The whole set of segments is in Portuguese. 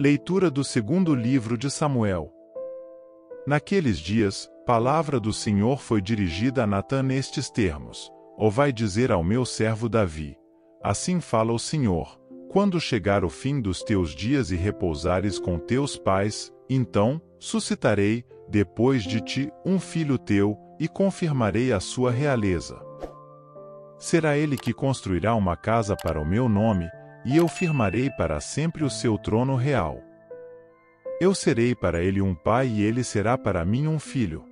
Leitura do segundo livro de Samuel. Naqueles dias, palavra do Senhor foi dirigida a Natã nestes termos: Ó vai dizer ao meu servo Davi, assim fala o Senhor, quando chegar o fim dos teus dias e repousares com teus pais, então, suscitarei, depois de ti, um filho teu, e confirmarei a sua realeza. Será ele que construirá uma casa para o meu nome, e eu firmarei para sempre o seu trono real. Eu serei para ele um pai e ele será para mim um filho.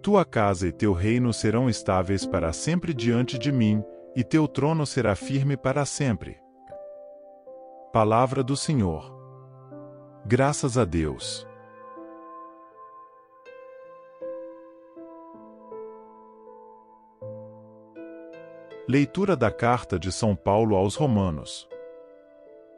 Tua casa e teu reino serão estáveis para sempre diante de mim, e teu trono será firme para sempre. Palavra do Senhor. Graças a Deus. Leitura da Carta de São Paulo aos Romanos.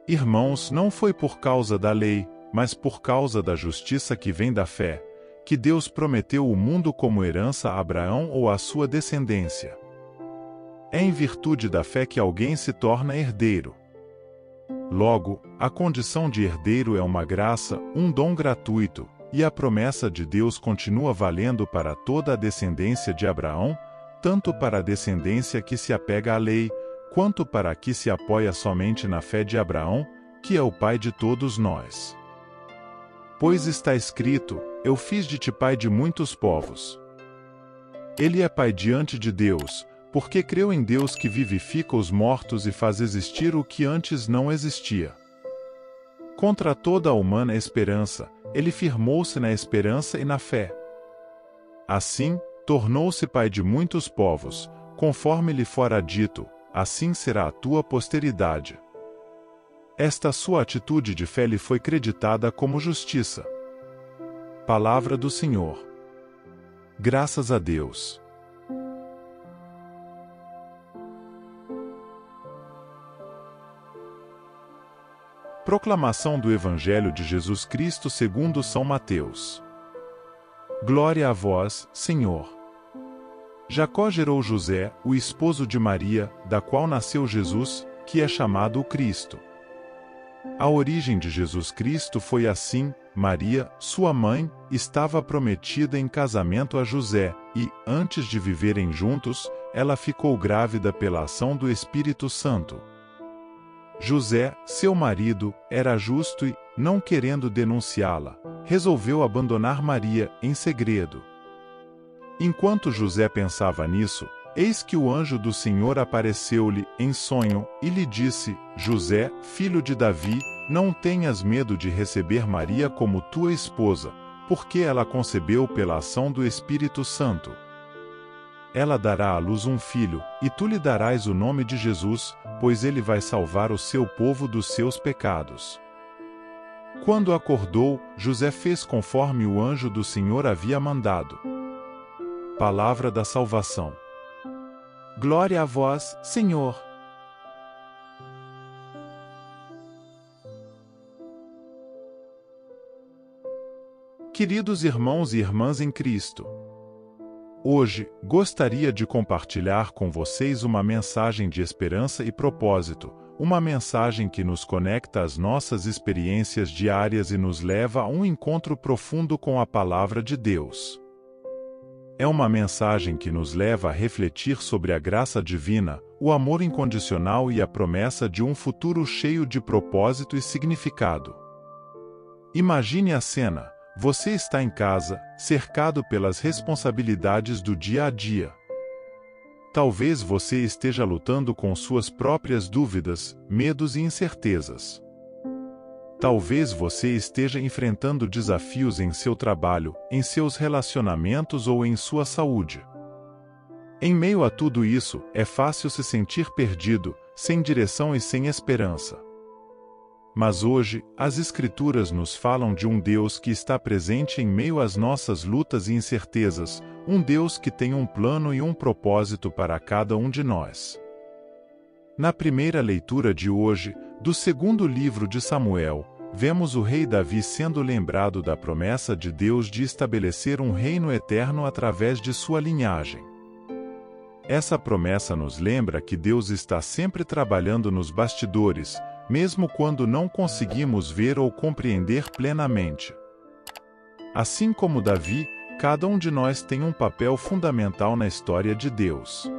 Irmãos, não foi por causa da lei, mas por causa da justiça que vem da fé, que Deus prometeu o mundo como herança a Abraão ou à sua descendência. É em virtude da fé que alguém se torna herdeiro. Logo, a condição de herdeiro é uma graça, um dom gratuito, e a promessa de Deus continua valendo para toda a descendência de Abraão, tanto para a descendência que se apega à lei, quanto para a que se apoia somente na fé de Abraão, que é o pai de todos nós. Pois está escrito: Eu fiz de ti pai de muitos povos. Ele é pai diante de Deus, porque creu em Deus que vivifica os mortos e faz existir o que antes não existia. Contra toda a humana esperança, ele firmou-se na esperança e na fé. Assim, tornou-se pai de muitos povos, conforme lhe fora dito, assim será a tua posteridade. Esta sua atitude de fé lhe foi creditada como justiça. Palavra do Senhor. Graças a Deus. Proclamação do Evangelho de Jesus Cristo segundo São Mateus. Glória a vós, Senhor. Jacó gerou José, o esposo de Maria, da qual nasceu Jesus, que é chamado o Cristo. A origem de Jesus Cristo foi assim: Maria, sua mãe, estava prometida em casamento a José, e, antes de viverem juntos, ela ficou grávida pela ação do Espírito Santo. José, seu marido, era justo e, não querendo denunciá-la, resolveu abandonar Maria em segredo. Enquanto José pensava nisso, eis que o anjo do Senhor apareceu-lhe em sonho e lhe disse: José, filho de Davi, não tenhas medo de receber Maria como tua esposa, porque ela concebeu pela ação do Espírito Santo. Ela dará à luz um filho, e tu lhe darás o nome de Jesus, pois ele vai salvar o seu povo dos seus pecados. Quando acordou, José fez conforme o anjo do Senhor havia mandado. Palavra da salvação. Glória a vós, Senhor. Queridos irmãos e irmãs em Cristo, hoje, gostaria de compartilhar com vocês uma mensagem de esperança e propósito, uma mensagem que nos conecta às nossas experiências diárias e nos leva a um encontro profundo com a Palavra de Deus. É uma mensagem que nos leva a refletir sobre a graça divina, o amor incondicional e a promessa de um futuro cheio de propósito e significado. Imagine a cena: você está em casa, cercado pelas responsabilidades do dia a dia. Talvez você esteja lutando com suas próprias dúvidas, medos e incertezas. Talvez você esteja enfrentando desafios em seu trabalho, em seus relacionamentos ou em sua saúde. Em meio a tudo isso, é fácil se sentir perdido, sem direção e sem esperança. Mas hoje, as Escrituras nos falam de um Deus que está presente em meio às nossas lutas e incertezas, um Deus que tem um plano e um propósito para cada um de nós. Na primeira leitura de hoje, do segundo livro de Samuel, vemos o rei Davi sendo lembrado da promessa de Deus de estabelecer um reino eterno através de sua linhagem. Essa promessa nos lembra que Deus está sempre trabalhando nos bastidores, mesmo quando não conseguimos ver ou compreender plenamente. Assim como Davi, cada um de nós tem um papel fundamental na história de Deus.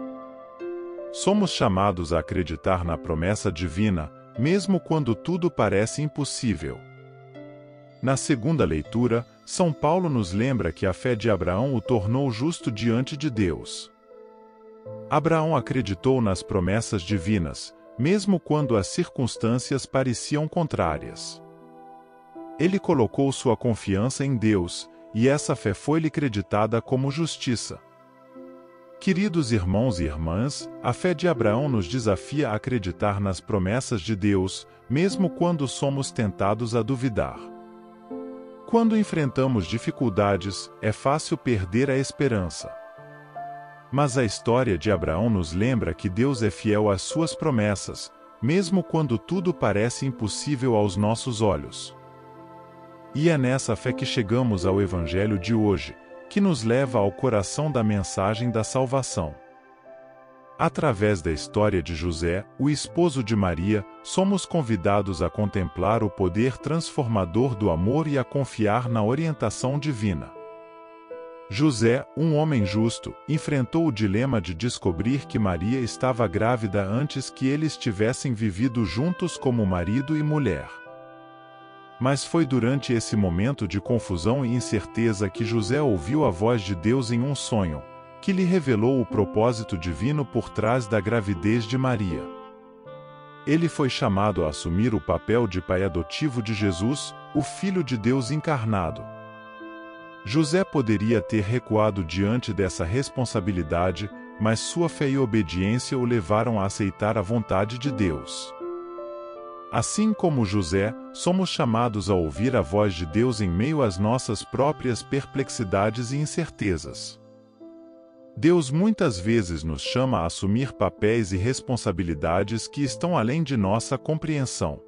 Somos chamados a acreditar na promessa divina, mesmo quando tudo parece impossível. Na segunda leitura, São Paulo nos lembra que a fé de Abraão o tornou justo diante de Deus. Abraão acreditou nas promessas divinas, mesmo quando as circunstâncias pareciam contrárias. Ele colocou sua confiança em Deus, e essa fé foi-lhe creditada como justiça. Queridos irmãos e irmãs, a fé de Abraão nos desafia a acreditar nas promessas de Deus, mesmo quando somos tentados a duvidar. Quando enfrentamos dificuldades, é fácil perder a esperança. Mas a história de Abraão nos lembra que Deus é fiel às suas promessas, mesmo quando tudo parece impossível aos nossos olhos. E é nessa fé que chegamos ao Evangelho de hoje, que nos leva ao coração da mensagem da salvação. Através da história de José, o esposo de Maria, somos convidados a contemplar o poder transformador do amor e a confiar na orientação divina. José, um homem justo, enfrentou o dilema de descobrir que Maria estava grávida antes que eles tivessem vivido juntos como marido e mulher. Mas foi durante esse momento de confusão e incerteza que José ouviu a voz de Deus em um sonho, que lhe revelou o propósito divino por trás da gravidez de Maria. Ele foi chamado a assumir o papel de pai adotivo de Jesus, o Filho de Deus encarnado. José poderia ter recuado diante dessa responsabilidade, mas sua fé e obediência o levaram a aceitar a vontade de Deus. Assim como José, somos chamados a ouvir a voz de Deus em meio às nossas próprias perplexidades e incertezas. Deus muitas vezes nos chama a assumir papéis e responsabilidades que estão além de nossa compreensão.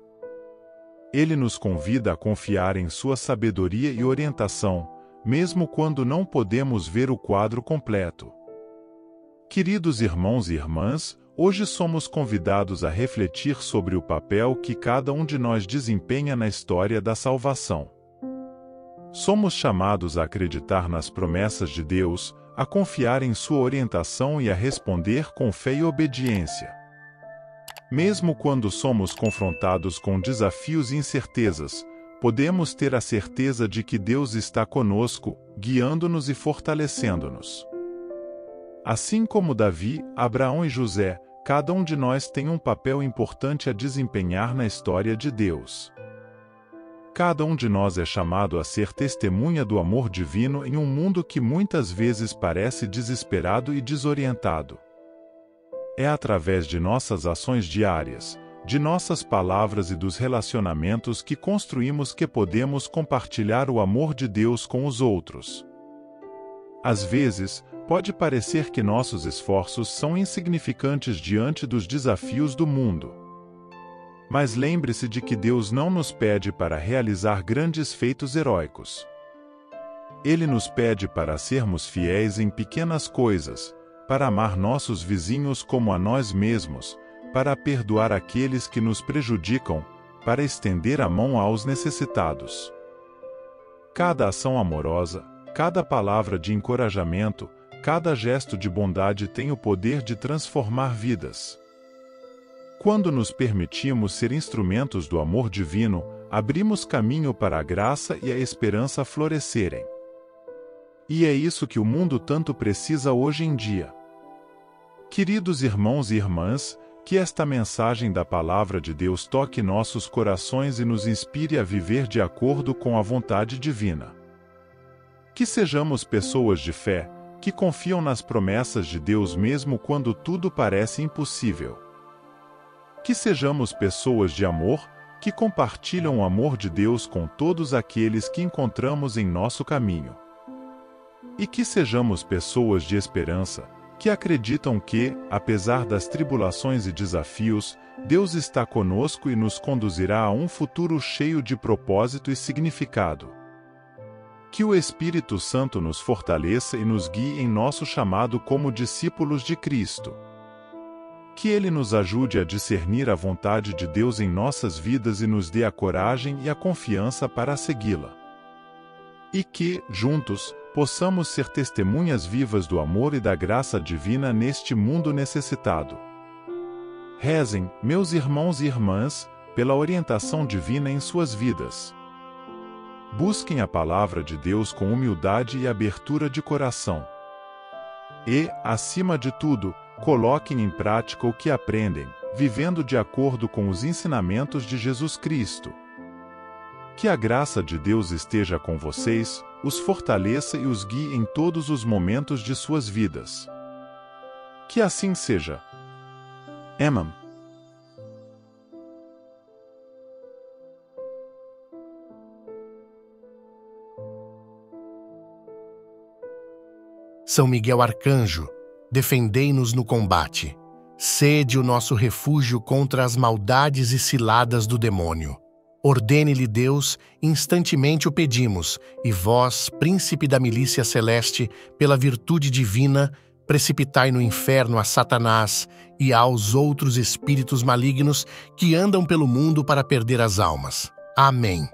Ele nos convida a confiar em sua sabedoria e orientação, mesmo quando não podemos ver o quadro completo. Queridos irmãos e irmãs, hoje somos convidados a refletir sobre o papel que cada um de nós desempenha na história da salvação. Somos chamados a acreditar nas promessas de Deus, a confiar em sua orientação e a responder com fé e obediência. Mesmo quando somos confrontados com desafios e incertezas, podemos ter a certeza de que Deus está conosco, guiando-nos e fortalecendo-nos. Assim como Davi, Abraão e José, cada um de nós tem um papel importante a desempenhar na história de Deus. Cada um de nós é chamado a ser testemunha do amor divino em um mundo que muitas vezes parece desesperado e desorientado. É através de nossas ações diárias, de nossas palavras e dos relacionamentos que construímos que podemos compartilhar o amor de Deus com os outros. Às vezes, pode parecer que nossos esforços são insignificantes diante dos desafios do mundo. Mas lembre-se de que Deus não nos pede para realizar grandes feitos heróicos. Ele nos pede para sermos fiéis em pequenas coisas, para amar nossos vizinhos como a nós mesmos, para perdoar aqueles que nos prejudicam, para estender a mão aos necessitados. Cada ação amorosa, cada palavra de encorajamento, cada gesto de bondade tem o poder de transformar vidas. Quando nos permitimos ser instrumentos do amor divino, abrimos caminho para a graça e a esperança florescerem. E é isso que o mundo tanto precisa hoje em dia. Queridos irmãos e irmãs, que esta mensagem da Palavra de Deus toque nossos corações e nos inspire a viver de acordo com a vontade divina. Que sejamos pessoas de fé, que confiam nas promessas de Deus mesmo quando tudo parece impossível. Que sejamos pessoas de amor, que compartilham o amor de Deus com todos aqueles que encontramos em nosso caminho. E que sejamos pessoas de esperança, que acreditam que, apesar das tribulações e desafios, Deus está conosco e nos conduzirá a um futuro cheio de propósito e significado. Que o Espírito Santo nos fortaleça e nos guie em nosso chamado como discípulos de Cristo. Que Ele nos ajude a discernir a vontade de Deus em nossas vidas e nos dê a coragem e a confiança para segui-la. E que, juntos, possamos ser testemunhas vivas do amor e da graça divina neste mundo necessitado. Rezem, meus irmãos e irmãs, pela orientação divina em suas vidas. Busquem a palavra de Deus com humildade e abertura de coração. E, acima de tudo, coloquem em prática o que aprendem, vivendo de acordo com os ensinamentos de Jesus Cristo. Que a graça de Deus esteja com vocês, os fortaleça e os guie em todos os momentos de suas vidas. Que assim seja. Amém. São Miguel Arcanjo, defendei-nos no combate. Sede o nosso refúgio contra as maldades e ciladas do demônio. Ordene-lhe Deus, instantemente o pedimos, e vós, príncipe da milícia celeste, pela virtude divina, precipitai no inferno a Satanás e aos outros espíritos malignos que andam pelo mundo para perder as almas. Amém.